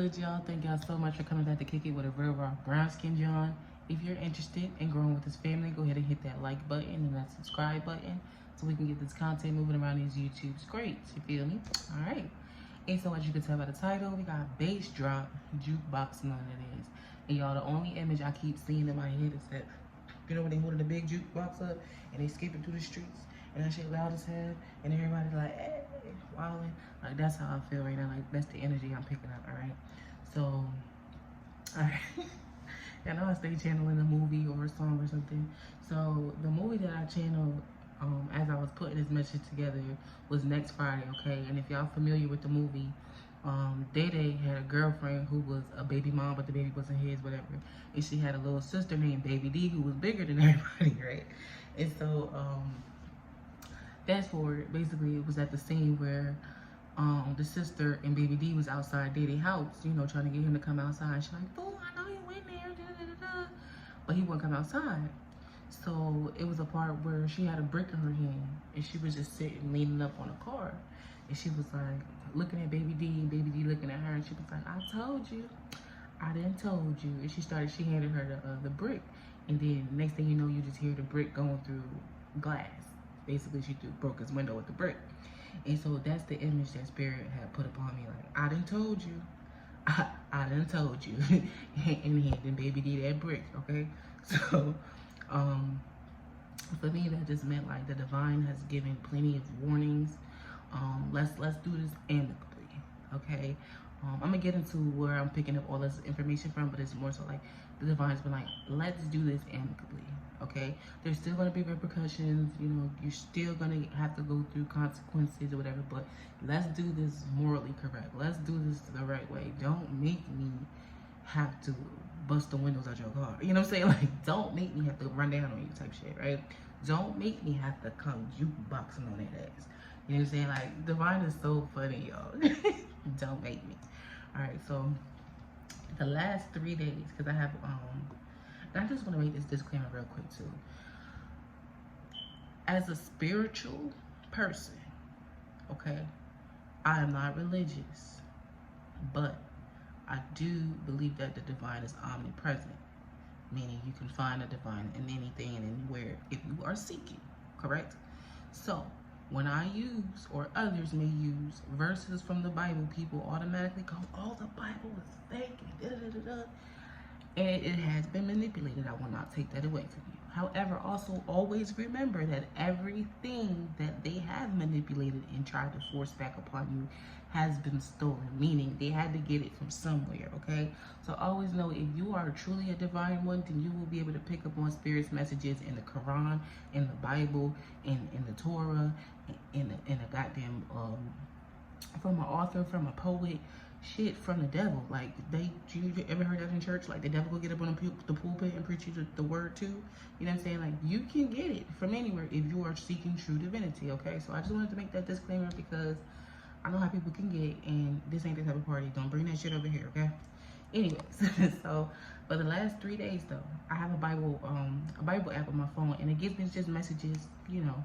good, y'all? Thank y'all so much for coming back to kick it with a real raw brown skin John. If you're interested in growing with this family, go ahead and hit that like button and that subscribe button so we can get this content moving around these YouTube scrapes. You feel me? All right. And so as you can tell by the title, we got bass drop, jukeboxing on it is. And y'all, the only image I keep seeing in my head is that, you know, when they holding the big jukebox up and they skipping through the streets and that shit loud as hell and everybody's like, hey, wilding. Like, that's how I feel right now. Like, that's the energy I'm picking up, all right? So, all right. I know I stay channeling a movie or a song or something. So, the movie that I channeled as I was putting this message together was Next Friday, okay? And if y'all familiar with the movie, Day Day had a girlfriend who was a baby mom, but the baby wasn't his, whatever. And she had a little sister named Baby D who was bigger than everybody, right? And so, fast forward, basically it was at the scene where the sister and Baby D was outside Day Day house, you know, trying to get him to come outside. She's like, fool, I know you in there, da da da da. But he wouldn't come outside. So it was a part where she had a brick in her hand and she was just sitting leaning up on a car. And she was like looking at Baby D and Baby D looking at her and she was like, I told you. I done told you. And she handed her the brick. And then next thing you know, you just hear the brick going through glass. Basically, she broke his window with the brick. And so that's the image that Spirit had put upon me. Like, I done told you. I done told you. And then Baby D that brick, okay? So, for me, that just meant like the divine has given plenty of warnings. Let's do this amicably, okay? I'm gonna get into where I'm picking up all this information from, but it's more so like the divine's been like, let's do this amicably, okay? There's still gonna be repercussions, you know, you're still gonna have to go through consequences or whatever, but let's do this morally correct. Let's do this the right way. Don't make me have to bust the windows out your car. You know what I'm saying? Like, don't make me have to run down on you type shit, right? Don't make me have to come jukeboxing on that ass. You know what I'm saying? Like, divine is so funny, y'all. Don't make me. All right, so the last 3 days, because I have, and I just want to make this disclaimer real quick too. As a spiritual person, okay, I am not religious, but I do believe that the divine is omnipresent, meaning you can find the divine in anything and anywhere if you are seeking, correct? So, when I use, or others may use, verses from the Bible, people automatically go, oh, the Bible is fake, and da-da-da-da-da. And it has been manipulated. I will not take that away from you. However, also always remember that everything that they have manipulated and tried to force back upon you has been stolen, meaning they had to get it from somewhere, okay? So always know, if you are truly a divine one, then you will be able to pick up on Spirit's messages in the Quran, in the Bible, in the Torah, in the goddamn, from an author, from a poet, shit from the devil. Like, you ever heard that in church? Like, the devil will get up on the pulpit and preach you the word too. You know what I'm saying? Like, you can get it from anywhere if you are seeking true divinity, okay? So I just wanted to make that disclaimer because I know how people can get, and this ain't the type of party. Don't bring that shit over here, okay? Anyways, so for the last 3 days though, I have a Bible app on my phone, and it gives me just messages, you know,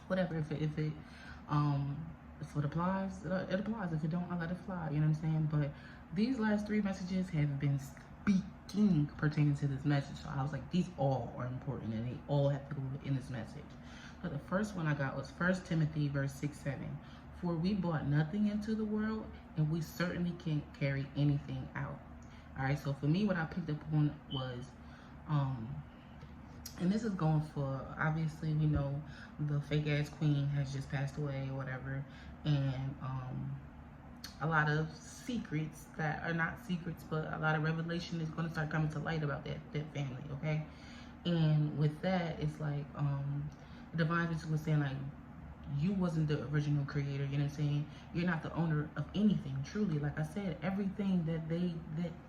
whatever. If it applies, it applies. If it don't, I let it fly. You know what I'm saying? But these last 3 messages have been speaking pertaining to this message. So I was like, these all are important, and they all have to go in this message. So the first one I got was 1 Timothy verse 6-7. For we brought nothing into the world, and we certainly can't carry anything out. All right. So for me, what I picked up on was, and this is going for, obviously, we know the fake ass queen has just passed away or whatever, and a lot of secrets that are not secrets, but a lot of revelation is going to start coming to light about that family, okay? And with that, it's like the divine was saying, like, you wasn't the original creator, you know what I'm saying? You're not the owner of anything, truly. Like I said, everything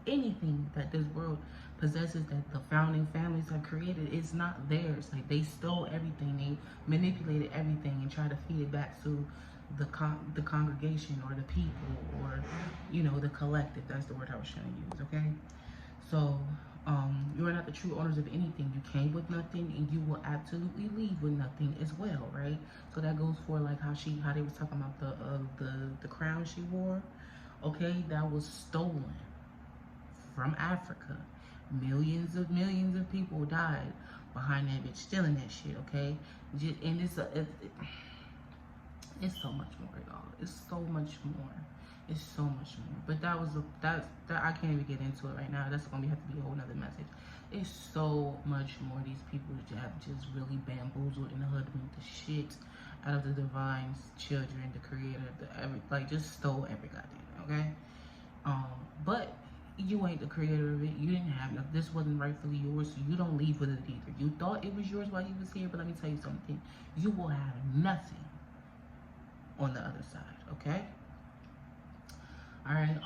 anything that this world possesses, that the founding families have created, is not theirs. Like, they stole everything, they manipulated everything and tried to feed it back to the congregation or the people, or, you know, the collective. That's the word I was trying to use, okay? So, you are not the true owners of anything. You came with nothing, and you will absolutely leave with nothing as well, right? So that goes for like how they was talking about the crown she wore. okay, that was stolen from Africa. Millions of people died behind that bitch stealing that shit, okay? And it's so much more, y'all. It's so much more. It's so much more. But that I can't even get into it right now. That's gonna have to be a whole nother message. It's so much more. These people have just really bamboozled and hoodwinked the shit out of the divine's children, the creator, like just stole every goddamn, okay? But you ain't the creator of it. You didn't have enough. This wasn't rightfully yours, so you don't leave with it either. You thought it was yours while you was here, but let me tell you something. You will have nothing on the other side, okay? All right,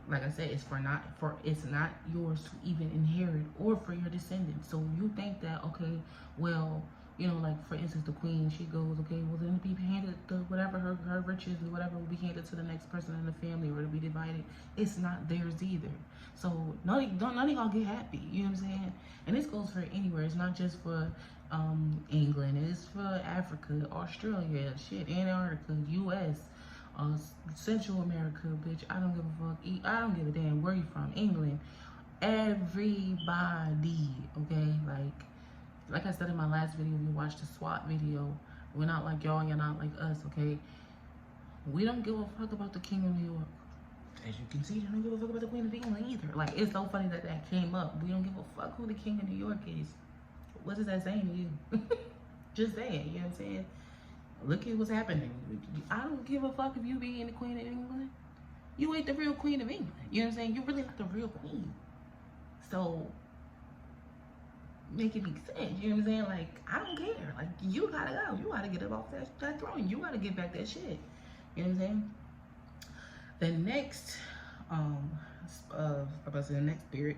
like I said, it's not yours to even inherit or for your descendants. So you think that, okay, well, you know, like for instance, the queen, she goes, okay, well then it'll be handed to whatever her riches or whatever will be handed to the next person in the family, or it'll be divided. It's not theirs either. So none of y'all get happy. You know what I'm saying? And this goes for anywhere. It's not just for England. It's for Africa, Australia, shit, Antarctica, U.S. Central America, bitch. I don't give a fuck. I don't give a damn where you from. England. Everybody, okay? Like I said in my last video, we watched the SWAT video. We're not like y'all, you're not like us, okay? We don't give a fuck about the King of New York. As you can see, they don't give a fuck about the Queen of England either. Like, it's so funny that that came up. We don't give a fuck who the King of New York is. What is that saying to you? Just saying, you know what I'm saying? Look at what's happening. I don't give a fuck if you being the Queen of England. You ain't the real Queen of England. You know what I'm saying? You're really not the real queen. So, make it make sense. You know what I'm saying? Like, I don't care. Like, you gotta go. You gotta get up off that throne. You gotta get back that shit. You know what I'm saying? The next, the next spirit,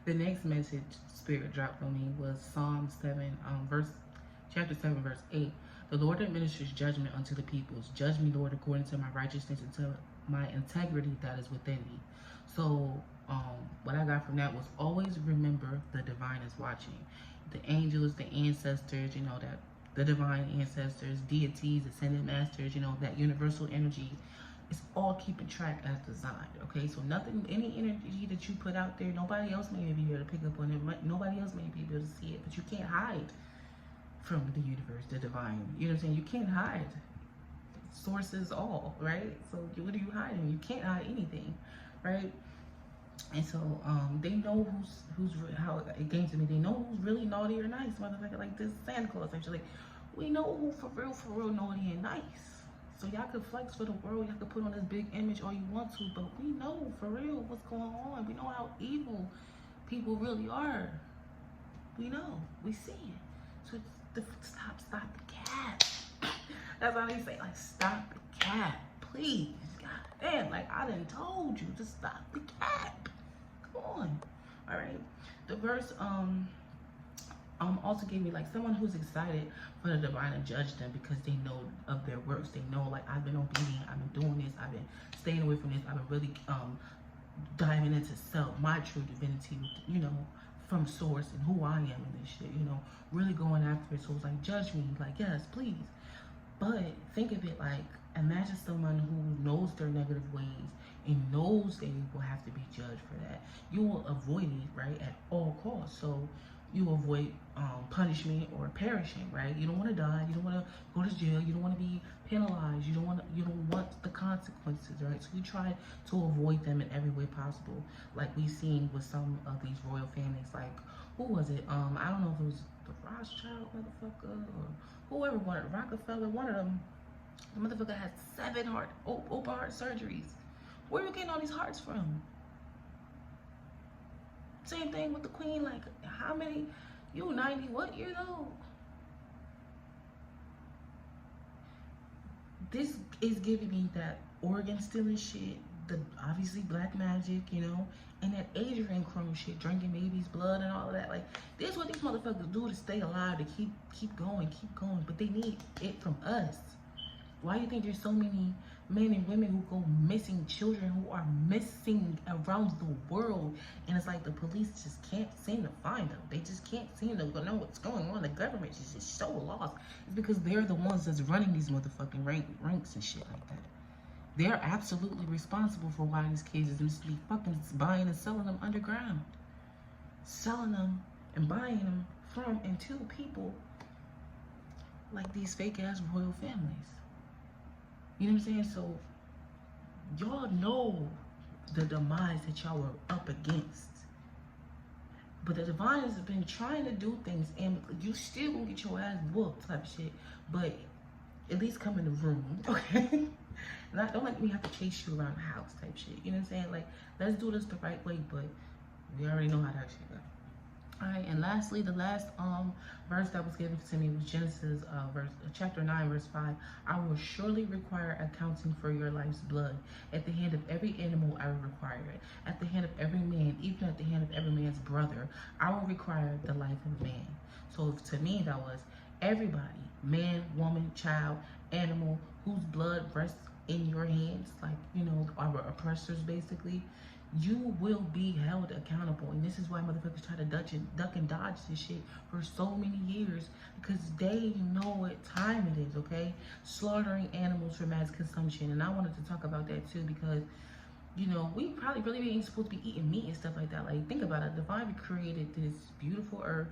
the next message spirit dropped on me was Psalm 7, chapter 7, verse 8. The Lord administers judgment unto the peoples. Judge me, Lord, according to my righteousness and to my integrity that is within me. So, what I got from that was always remember the divine is watching. The angels, the ancestors, you know, that the divine ancestors, deities, ascended masters, you know, that universal energy. It's all keeping track as designed, okay? So nothing, any energy that you put out there, nobody else may be able to pick up on it. Nobody else may be able to see it, but you can't hide from the universe, the divine. You know what I'm saying? You can't hide. Source is all, right? So what are you hiding? You can't hide anything, right? And so they know who's how it came to me. They know who's really naughty or nice, motherfucker. Like this Santa Claus, actually. We know who for real naughty and nice. So y'all could flex for the world. Y'all could put on this big image all you want to, but we know for real what's going on. We know how evil people really are. We know. We see it. So stop the cap. That's all they say. Like, stop the cap, please. God damn, like I done told you to stop the cap. Come on. All right. The verse also gave me like someone who's excited for the divine to judge them because they know of their works. They know, like, I've been obedient, I've been doing this, I've been staying away from this, I've been really diving into self, my true divinity, you know, from source and who I am in this shit, you know, really going after it. So it's like, judge me, like, yes, please. But think of it like, imagine someone who knows their negative ways and knows they will have to be judged for that. You will avoid it, right, at all costs. So you avoid punishment or perishing, right? You don't want to die. You don't want to go to jail. You don't want to be penalized. You don't want the consequences, right? So you try to avoid them in every way possible, like we've seen with some of these royal families. Like, who was it? I don't know if it was the Rothschild motherfucker or whoever, Rockefeller. One of them, the motherfucker had 7 open heart surgeries. Where are you getting all these hearts from? Same thing with the queen. Like, how many? You 90 what years old? This is giving me that organ stealing shit, the obviously black magic, you know, and that Adrian Crumb shit, drinking baby's blood and all of that. Like, this is what these motherfuckers do to stay alive, to keep going, but they need it from us. Why do you think there's so many men and women who go missing, children who are missing around the world, and it's like the police just can't seem to find them? They just can't seem to know what's going on. The government is just so lost. It's because they're the ones that's running these motherfucking ranks and shit like that. They're absolutely responsible for why these kids is mostly fucking buying and selling them underground. Selling them and buying them from and to people like these fake ass royal families. You know what I'm saying? So y'all know the demise that y'all were up against. But the Divines have been trying to do things, and you still gonna get your ass whooped type shit. But at least come in the room, okay? Don't let me have to chase you around the house type shit. You know what I'm saying? Like, let's do this the right way, but we already know how that shit goes. Alright, and lastly, the last verse that was given to me was Genesis chapter 9, verse 5. I will surely require accounting for your life's blood. At the hand of every animal, I will require it. At the hand of every man, even at the hand of every man's brother, I will require the life of man. So to me, that was everybody, man, woman, child, animal, whose blood rests in your hands, like, you know, our oppressors basically. You will be held accountable, and this is why motherfuckers try to duck and dodge this shit for so many years, because they know what time it is, okay? Slaughtering animals for mass consumption, and I wanted to talk about that too, because, you know, we probably really ain't supposed to be eating meat and stuff like that. Like, think about it. Divine created this beautiful earth,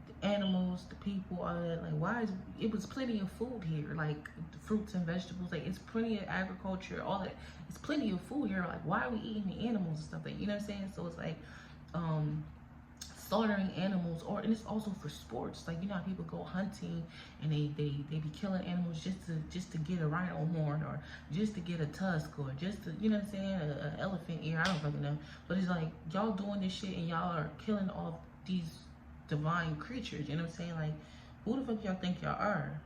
the animals, the people, all that. Like, why is it was plenty of food here, like fruits and vegetables, like it's plenty of agriculture, all that. It's plenty of food here. Like, why are we eating the animals and stuff? Like, you know what I'm saying? So it's like slaughtering animals, and it's also for sports. Like, you know how people go hunting and they be killing animals just to get a rhino horn, or just to get a tusk, or just to, you know what I'm saying, an elephant ear. I don't fucking know. But it's like, y'all doing this shit and y'all are killing off these divine creatures. You know what I'm saying? Like, who the fuck y'all think y'all are?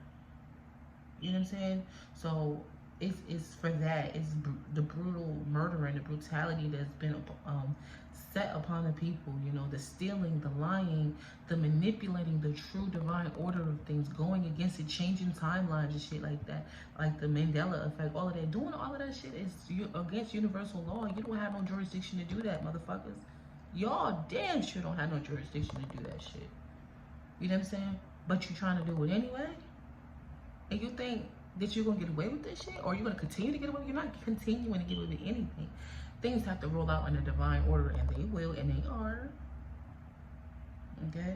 You know what I'm saying? So it's for that. It's the brutal murder and the brutality that's been set upon the people. You know, the stealing, the lying, the manipulating the true divine order of things, going against it, changing timelines and shit like that, like the Mandela effect, all of that. Doing all of that shit is against universal law. You don't have no jurisdiction to do that, motherfuckers. Y'all damn sure don't have no jurisdiction to do that shit. You know what I'm saying? But you're trying to do it anyway? And you think that you're going to get away with this shit? Or you're going to continue to get away with it? You're not continuing to get away with anything. Things have to roll out under divine order, and they will, and they are. Okay?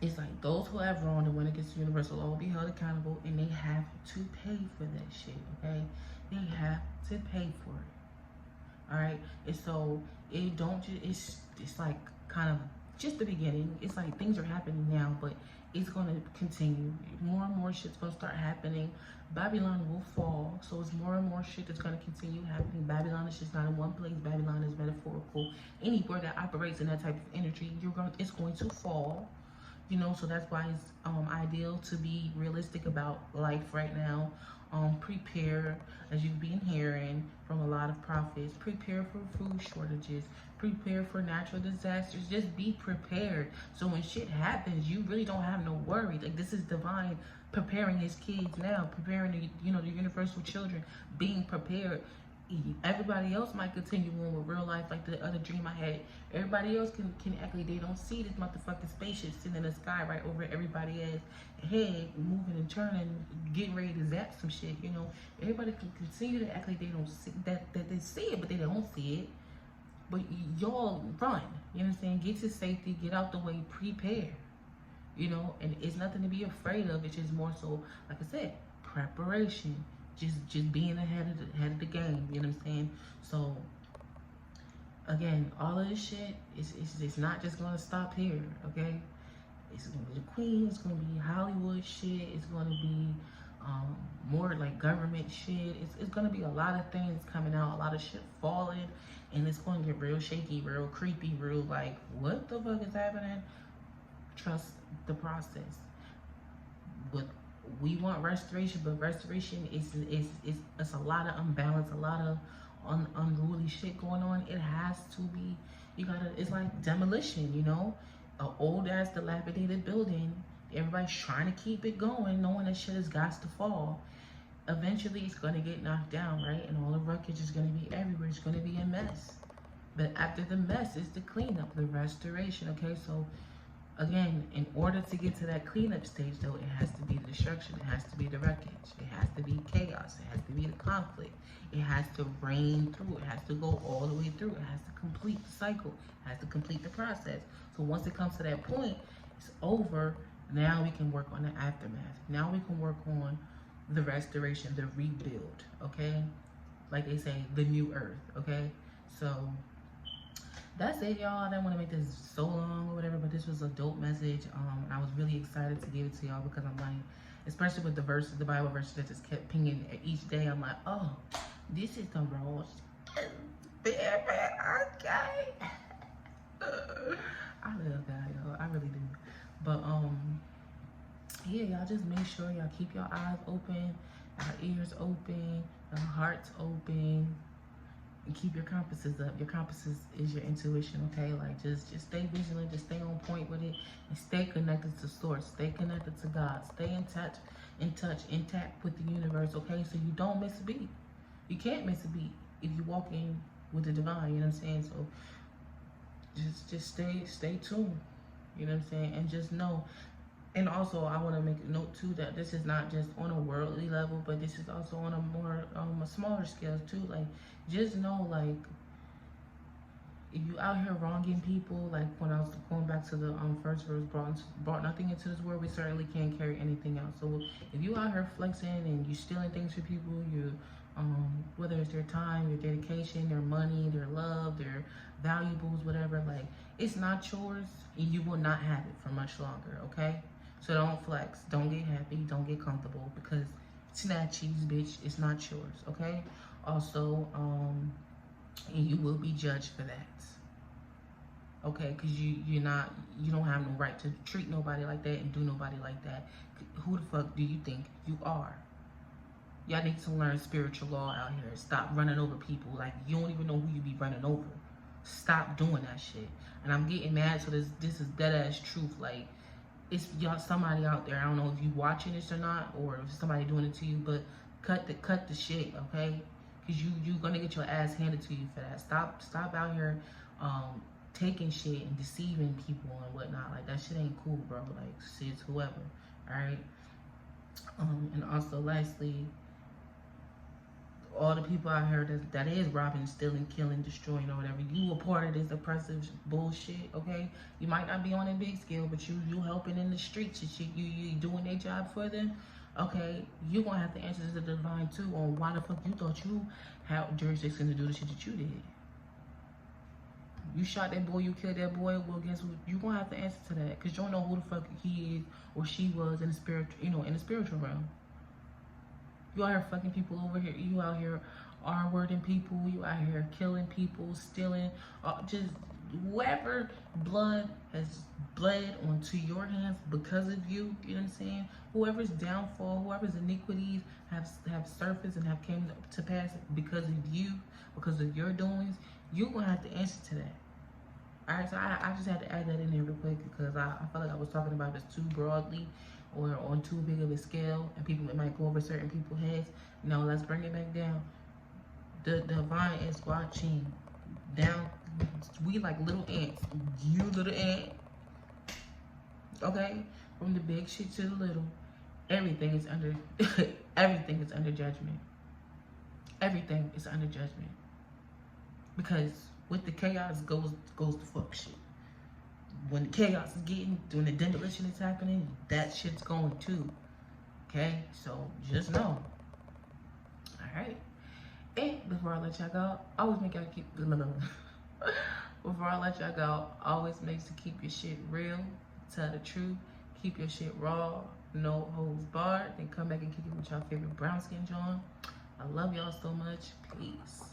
It's like those who have wronged and went against the universal law will be held accountable, and they have to pay for that shit, okay? They have to pay for it. Alright? And so, it don't just, it's like kind of just the beginning. It's like things are happening now, but it's going to continue. More and more shit's going to start happening. Babylon will fall, so it's more and more shit that's going to continue happening. Babylon is just not in one place. Babylon is metaphorical. Anywhere that operates in that type of energy, it's going to fall. You know, so that's why it's ideal to be realistic about life right now. Prepare, as you've been hearing from a lot of prophets, prepare for food shortages, prepare for natural disasters. Just be prepared, so when shit happens, you really don't have no worry. Like, this is divine preparing his kids now, preparing the, you know, the universal children, being prepared. Everybody else might continue on with real life, like the other dream I had. Everybody else can act like they don't see this motherfucking spaceship sitting in the sky right over everybody else head, moving and turning, getting ready to zap some shit. You know, everybody can continue to act like they don't see that they see it, but they don't see it. But y'all run. You know what I'm saying? Get to safety, get out the way, prepare. You know, and it's nothing to be afraid of. It's just more so, like I said, preparation. Just being ahead of the game, you know what I'm saying? So again, all of this shit it's not just gonna stop here, okay? It's gonna be the Queen, it's gonna be Hollywood shit, it's gonna be more like government shit. It's gonna be a lot of things coming out, a lot of shit falling, and it's gonna get real shaky, real creepy, real like, what the fuck is happening? Trust the process. We want restoration, but restoration is it's a lot of unbalance, a lot of unruly shit going on. It has to be, it's like demolition, you know? An old ass dilapidated building, everybody's trying to keep it going, knowing that shit has got to fall. Eventually it's gonna get knocked down, right? And all the wreckage is gonna be everywhere. It's gonna be a mess. But after the mess is the cleanup, the restoration, okay? So Again, in order to get to that cleanup stage, though, it has to be the destruction. It has to be the wreckage. It has to be chaos. It has to be the conflict. It has to rain through. It has to go all the way through. It has to complete the cycle. It has to complete the process. So once it comes to that point, it's over. Now we can work on the aftermath. Now we can work on the restoration, the rebuild, okay? Like they say, the new earth, okay? So that's it, y'all. I didn't want to make this so long or whatever, but this was a dope message. And I was really excited to give it to y'all because I'm like, especially with the verses, the Bible verses that just kept pinging each day. I'm like, oh, this is the raw baby, okay. I love God, y'all. I really do. But yeah, y'all just make sure y'all keep your eyes open, our ears open, your hearts open. And keep your compasses up. Your compasses is your intuition, okay? Like just stay vigilant, just stay on point with it, and stay connected to source, stay connected to God, stay intact with the universe, okay? So you don't miss a beat. You can't miss a beat if you walk in with the divine, you know what I'm saying? So just stay tuned, you know what I'm saying? And just know. And also, I want to make a note too that this is not just on a worldly level, but this is also on a more a smaller scale too. Like, just know, like, if you out here wronging people, like when I was going back to the first verse, brought nothing into this world, we certainly can't carry anything else. So if you out here flexing and you stealing things from people, you whether it's their time, your dedication, their money, their love, their valuables, whatever, like, it's not yours, and you will not have it for much longer, okay? So don't flex, don't get happy, don't get comfortable, because snatchies, bitch, it's not yours, okay? Also, and you will be judged for that, okay? Because you don't have no right to treat nobody like that and do nobody like that. Who the fuck do you think you are? Y'all need to learn spiritual law out here. Stop running over people. Like, you don't even know who you be running over. Stop doing that shit. And I'm getting mad, so this is dead ass truth. Like, it's y'all, somebody out there, I don't know if you watching this or not, or if somebody doing it to you, but cut the shit, okay? Because you gonna get your ass handed to you for that. Stop out here taking shit and deceiving people and whatnot. Like, that shit ain't cool, bro. Like, sis, whoever, alright? And also, lastly, all the people out here that is robbing, stealing, killing, destroying, or whatever, you a part of this oppressive bullshit, okay? You might not be on a big scale, but you helping in the streets and shit, you doing their job for them, okay? You gonna have to answer to the divine too on why the fuck you thought you had jurisdiction to do the shit that you did. You shot that boy, you killed that boy, well, guess what? You gonna have to answer to that, because you don't know who the fuck he is or she was in the spirit, in the spiritual realm. You out here fucking people over here. You out here R-wording people. You out here killing people, stealing. Just whoever blood has bled onto your hands because of you. You know what I'm saying? Whoever's downfall, whoever's iniquities have surfaced and have came to pass because of you, because of your doings. You're gonna have to answer to that. All right, so I just had to add that in there real quick because I felt like I was talking about this too broadly or on too big of a scale, and people, it might go over certain people's heads. No, let's bring it back down. The divine is watching down. We like little ants. You little ant. Okay? From the big shit to the little. Everything is under everything is under judgment. Everything is under judgment. Because with the chaos goes the fuck shit. When the chaos is when the demolition is happening, that shit's going too. Okay? So just know. Alright? And before I let y'all go, always make y'all keep before I let y'all go, always make sure to keep your shit real, tell the truth, keep your shit raw, no holds barred, then come back and kick it with y'all favorite brown skin John. I love y'all so much. Peace.